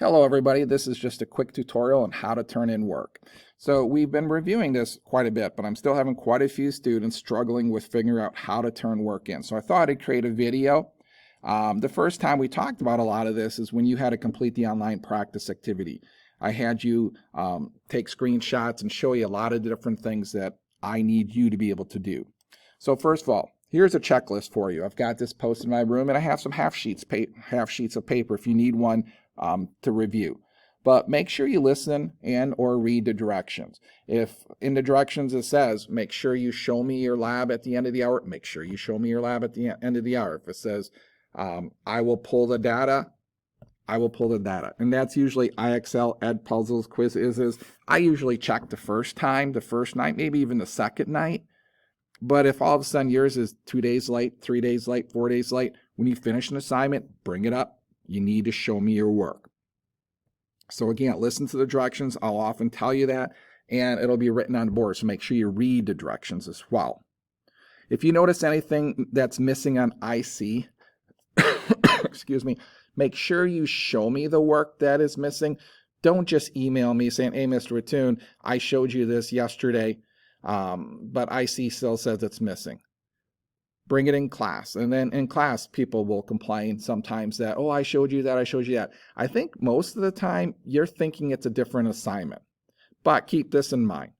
Hello everybody, this is just a quick tutorial on how to turn in work. So we've been reviewing this quite a bit, but I'm still having quite a few students struggling with figuring out how to turn work in. So I thought I'd create a video. The first time we talked about a lot of this is when you had to complete the online practice activity. I had you take screenshots and show you a lot of different things that I need you to be able to do. So first of all, here's a checklist for you. I've got this posted in my room and I have some half sheets of paper if you need one to review. But make sure you listen and or read the directions. If in the directions it says, make sure you show me your lab at the end of the hour, make sure you show me your lab at the end of the hour. If it says, I will pull the data, I will pull the data. And that's usually IXL, Edpuzzles, Quizizz. I usually check the first night, maybe even the second night. But if all of a sudden yours is 2 days late, 3 days late, 4 days late, when you finish an assignment, bring it up. You need to show me your work. So again, listen to the directions. I'll often tell you that, and it'll be written on the board. So make sure you read the directions as well. If you notice anything that's missing on IC, excuse me, make sure you show me the work that is missing. Don't just email me saying, hey, Mr. Rattoon, I showed you this yesterday, but IC still says it's missing. Bring it in class. And then in class, people will complain sometimes that, oh, I showed you that, I showed you that. I think most of the time you're thinking it's a different assignment. But keep this in mind.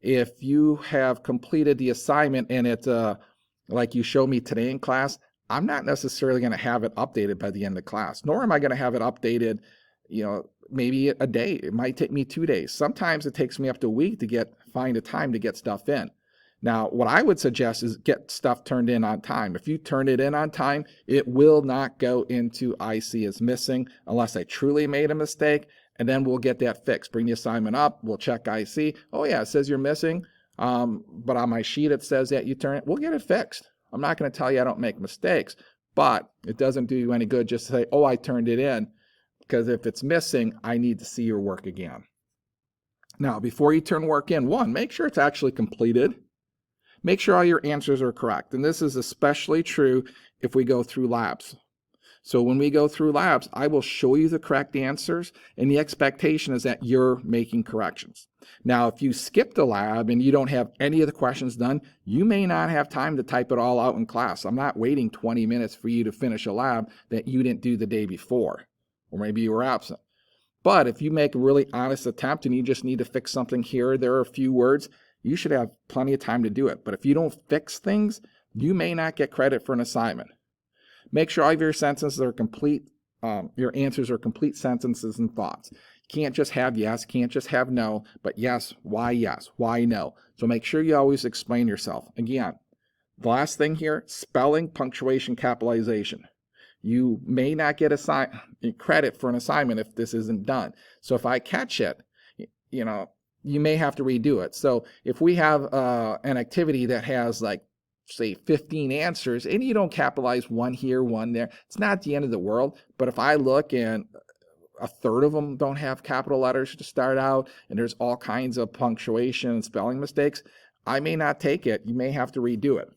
If you have completed the assignment and it's like you showed me today in class, I'm not necessarily going to have it updated by the end of class, nor am I going to have it updated, maybe a day. It might take me 2 days. Sometimes it takes me up to a week to find a time to get stuff in. Now, what I would suggest is get stuff turned in on time. If you turn it in on time, it will not go into IC as missing unless I truly made a mistake, and then we'll get that fixed. Bring the assignment up, we'll check IC. Oh yeah, it says you're missing, but on my sheet it says that you turn it. We'll get it fixed. I'm not going to tell you I don't make mistakes, but it doesn't do you any good just to say, oh, I turned it in, because if it's missing, I need to see your work again. Now, before you turn work in, make sure it's actually completed. Make sure all your answers are correct. And this is especially true if we go through labs. So when we go through labs, I will show you the correct answers, and the expectation is that you're making corrections. Now, if you skip the lab and you don't have any of the questions done, you may not have time to type it all out in class. I'm not waiting 20 minutes for you to finish a lab that you didn't do the day before, or maybe you were absent. But if you make a really honest attempt and you just need to fix something here, there are a few words, you should have plenty of time to do it. But if you don't fix things, you may not get credit for an assignment. Make sure all of your sentences are complete, your answers are complete sentences and thoughts. You can't just have yes, can't just have no, but yes, why no. So make sure you always explain yourself. Again, the last thing here, spelling, punctuation, capitalization. You may not get credit for an assignment if this isn't done. So if I catch it, you may have to redo it. So if we have an activity that has say 15 answers and you don't capitalize one here, one there, it's not the end of the world. But if I look and a third of them don't have capital letters to start out and there's all kinds of punctuation and spelling mistakes, I may not take it. You may have to redo it.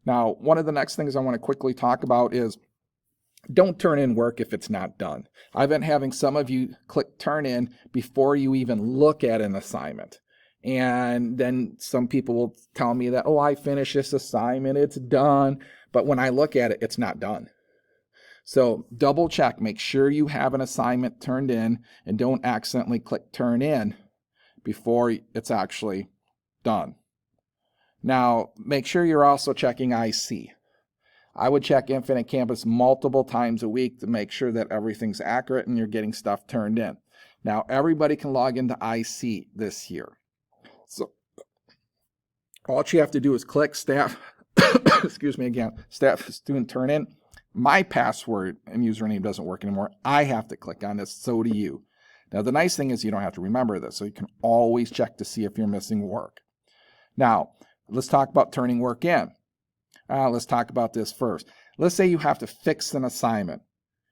Now, one of the next things I want to quickly talk about is don't turn in work if it's not done. I've been having some of you click turn in before you even look at an assignment. And then some people will tell me that, oh, I finished this assignment, it's done. But when I look at it, it's not done. So double check, make sure you have an assignment turned in and don't accidentally click turn in before it's actually done. Now, make sure you're also checking IC. I would check Infinite Campus multiple times a week to make sure that everything's accurate and you're getting stuff turned in. Now, everybody can log into IC this year. So all you have to do is click staff, excuse me again, staff student turn in. My password and username doesn't work anymore. I have to click on this, so do you. Now, the nice thing is you don't have to remember this, so you can always check to see if you're missing work. Now, let's talk about turning work in. Let's talk about this first. Let's say you have to fix an assignment.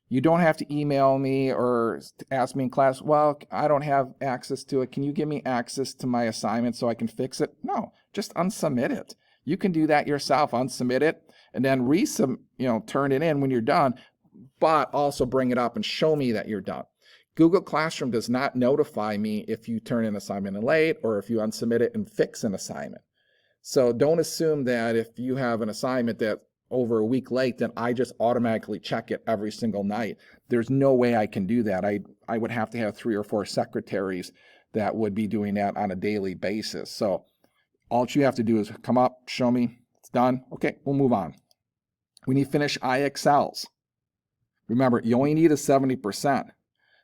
You don't have to email me or ask me in class, well, I don't have access to it. Can you give me access to my assignment so I can fix it? No, just unsubmit it. You can do that yourself, unsubmit it, and then turn it in when you're done, but also bring it up and show me that you're done. Google Classroom does not notify me if you turn an assignment in late or if you unsubmit it and fix an assignment. So don't assume that if you have an assignment that over a week late, then I just automatically check it every single night. There's no way I can do that. I would have to have 3 or 4 secretaries that would be doing that on a daily basis. So all you have to do is come up, show me, it's done. Okay, we'll move on. When you finish IXLs, remember, you only need a 70%.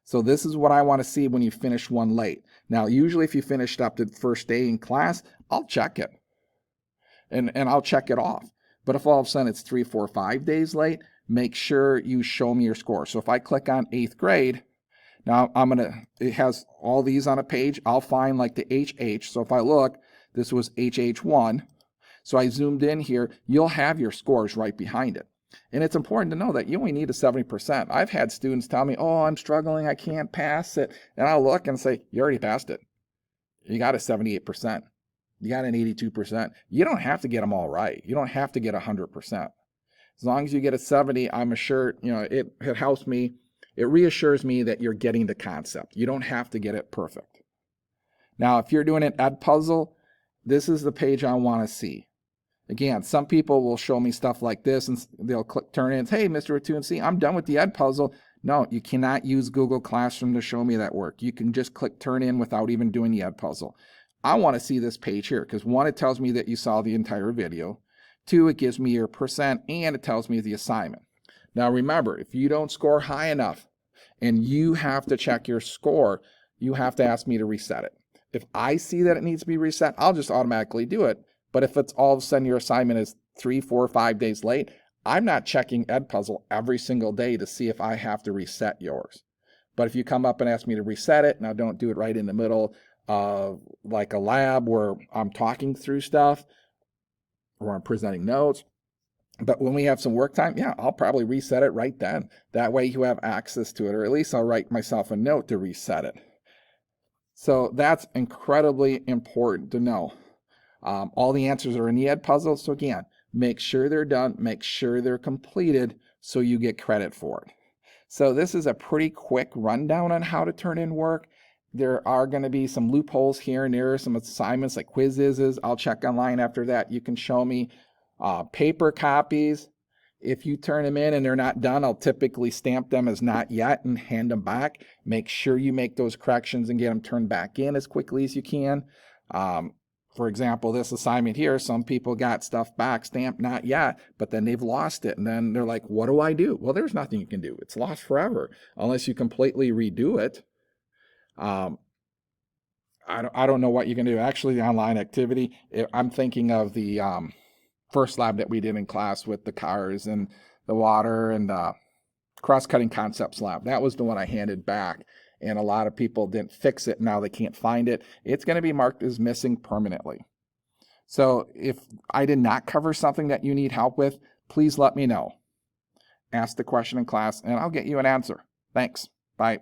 So this is what I want to see when you finish one late. Now, usually if you finished up to the first day in class, I'll check it. And I'll check it off. But if all of a sudden it's 3, 4, 5 days late, make sure you show me your score. So if I click on 8th grade, now it has all these on a page. I'll find like the HH. So if I look, this was HH1. So I zoomed in here, you'll have your scores right behind it. And it's important to know that you only need a 70%. I've had students tell me, oh, I'm struggling, I can't pass it. And I'll look and say, you already passed it. You got a 78%. You got an 82%. You don't have to get them all right. You don't have to get 100%. As long as you get a 70, I'm assured, it helps me. It reassures me that you're getting the concept. You don't have to get it perfect. Now, if you're doing an Edpuzzle, this is the page I want to see. Again, some people will show me stuff like this and they'll click turn in and say, hey, Mr. Ratunsi, I'm done with the Edpuzzle. No, you cannot use Google Classroom to show me that work. You can just click turn in without even doing the Edpuzzle. I want to see this page here because 1, it tells me that you saw the entire video. 2, it gives me your percent and it tells me the assignment. Now remember, if you don't score high enough and you have to check your score, you have to ask me to reset it. If I see that it needs to be reset, I'll just automatically do it. But if it's all of a sudden your assignment is 3, 4, 5 days late, I'm not checking Edpuzzle every single day to see if I have to reset yours. But if you come up and ask me to reset it, now don't do it right in the middle of like a lab where I'm talking through stuff or I'm presenting notes. But when we have some work time, yeah, I'll probably reset it right then. That way you have access to it, or at least I'll write myself a note to reset it. So that's incredibly important to know. All the answers are in the Edpuzzle. So again, make sure they're done, make sure they're completed so you get credit for it. So this is a pretty quick rundown on how to turn in work. There are going to be some loopholes here and there, some assignments like quizzes. I'll check online after that. You can show me paper copies. If you turn them in and they're not done, I'll typically stamp them as not yet and hand them back. Make sure you make those corrections and get them turned back in as quickly as you can. For example, this assignment here, some people got stuff back stamped not yet, but then they've lost it. And then they're like, what do I do? Well, there's nothing you can do. It's lost forever unless you completely redo it. I don't know what you can do. Actually, the online activity, I'm thinking of the first lab that we did in class with the cars and the water and cross-cutting concepts lab. That was the one I handed back. And a lot of people didn't fix it. Now they can't find it. It's going to be marked as missing permanently. So if I did not cover something that you need help with, please let me know. Ask the question in class and I'll get you an answer. Thanks. Bye.